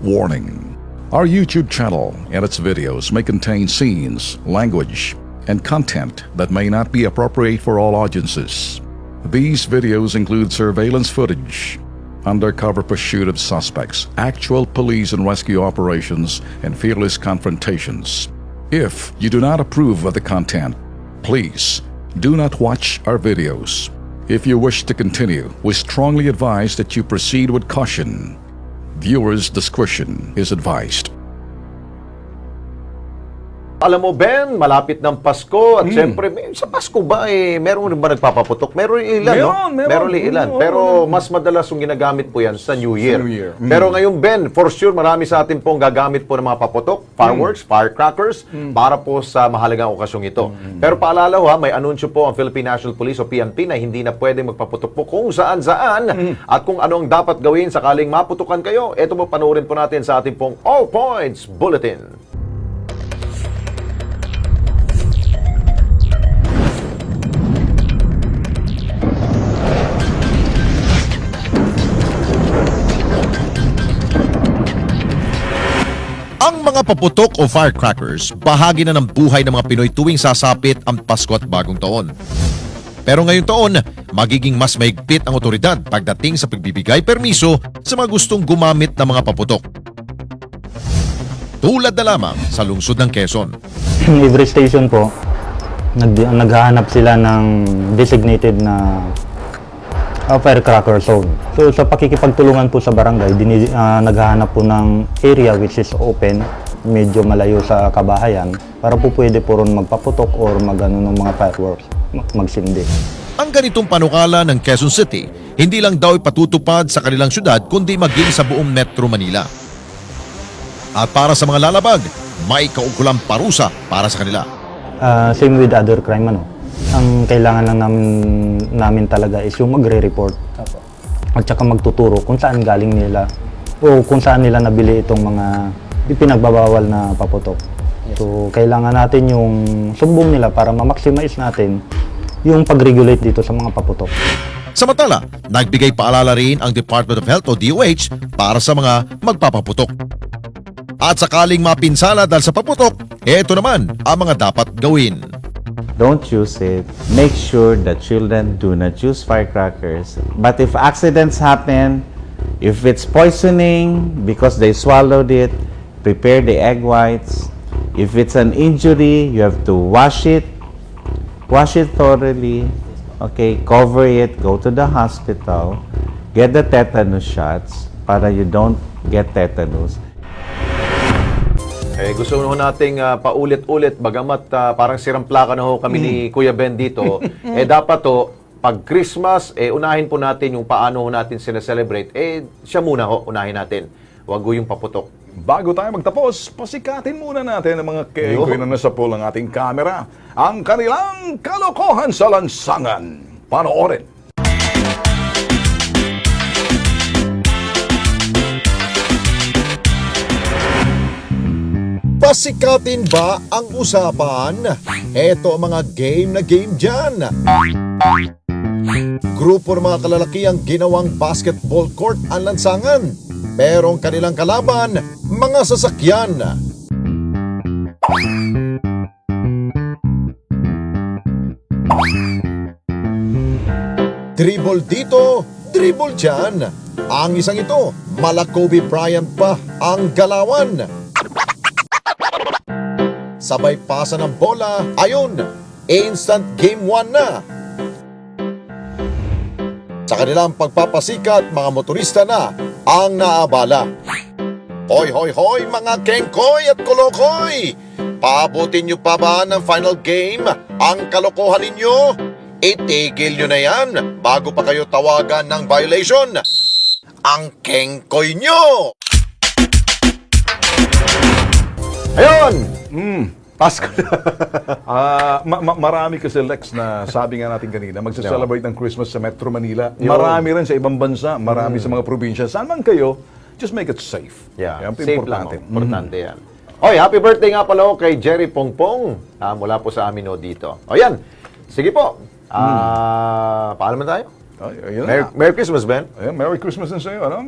Warning. Our YouTube channel and its videos may contain scenes, language, and content that may not be appropriate for all audiences. These videos include surveillance footage, undercover pursuit of suspects, actual police and rescue operations, and fearless confrontations. If you do not approve of the content, please do not watch our videos. If you wish to continue, we strongly advise that you proceed with caution. Viewers' discretion is advised. Alam mo, Ben, malapit ng Pasko at siyempre, sa Pasko ba meron rin ba nagpapaputok? Meron ilan, no? Meron ilan. Pero mas madalas yung ginagamit po yan sa New Year. Pero ngayon, Ben, for sure, marami sa atin pong gagamit po ng mga paputok, fireworks, firecrackers, para po sa mahalagang okasyong ito. Pero paalala ho, may anunsyo po ang Philippine National Police o PNP na hindi na pwedeng magpaputok po kung saan-saan at kung anong dapat gawin sakaling maputukan kayo. Ito po, panoorin po natin sa ating pong All Points Bulletin. Ang mga paputok o firecrackers, bahagi na ng buhay ng mga Pinoy tuwing sasapit ang Pasko at Bagong Taon. Pero ngayong taon, magiging mas mahigpit ang otoridad pagdating sa pagbibigay permiso sa mga gustong gumamit ng mga paputok. Tulad na lamang sa lungsod ng Quezon. Every station po, naghahanap sila ng designated na firecracker zone. So sa pakikipagtulungan po sa barangay, naghahanap po ng area which is open, medyo malayo sa kabahayan, para po pwede po ron magpaputok or magano ng mga fireworks, magsindi. Ang ganitong panukala ng Quezon City, hindi lang daw ipatutupad sa kanilang syudad kundi maging sa buong Metro Manila. At para sa mga lalabag, may kaukulang parusa para sa kanila. Same with other crime, ano. Ang kailangan lang namin talaga is yung magre-report at saka magtuturo kung saan galing nila o kung saan nila nabili itong mga pinagbabawal na paputok. So kailangan natin yung sumbong nila para ma-maximize natin yung pag-regulate dito sa mga paputok. Samantala, nagbigay paalala rin ang Department of Health o DOH para sa mga magpapaputok. At sakaling mapinsala dahil sa paputok, eto naman ang mga dapat gawin. Don't use it. Make sure that children do not use firecrackers. But if accidents happen, if it's poisoning because they swallowed it, prepare the egg whites. If it's an injury, you have to wash it thoroughly. Okay, cover it, go to the hospital, get the tetanus shots para you don't get tetanus. Gusto ho nating paulit-ulit, bagamat parang sirang-plaka na ho kami ni Kuya Ben dito, dapat to, pag Christmas, unahin po natin yung paano ho natin sila-celebrate, siya muna ho, unahin natin. Wag ho yung paputok. Bago tayo magtapos, pasikatin muna natin ang mga kengkoy na nasa pool ng ating kamera. Ang kanilang kalokohan sa lansangan. Panoorin. Pasikatin ba ang usapan? Eto ang mga game na game dyan. Grupo ng mga kalalaki ang ginawang basketball court ang lansangan. Pero ang kanilang kalaban, mga sasakyan. Dribble dito, dribble dyan. Ang isang ito, mala Kobe Bryant pa ang galawan. Sabay pasa ng bola, ayun, instant game 1 na. Sa kanilang pagpapasikat, mga motorista na ang naabala. Hoy, hoy, hoy, mga kengkoy at kolokoy! Paabutin nyo pa ba ng final game ang kalokohan ninyo? Itigil nyo na yan bago pa kayo tawagan ng violation. Ang kengkoy nyo! Ayun! Pasko na. Marami kasi, Lex, na sabi nga natin kanina, magsa-celebrate ng Christmas sa Metro Manila. Marami rin sa ibang bansa, marami sa mga probinsya. Saan man kayo, just make it safe. Yeah, Yan, safe importante. lang. Importante yan. Oy, happy birthday nga pala ho kay Jerry Pongpong mula po sa amin dito. O yan, sige po. Paalam na tayo. Ayun na. Merry Christmas, Ben. Ayun, Merry Christmas din sa iyo. Ano?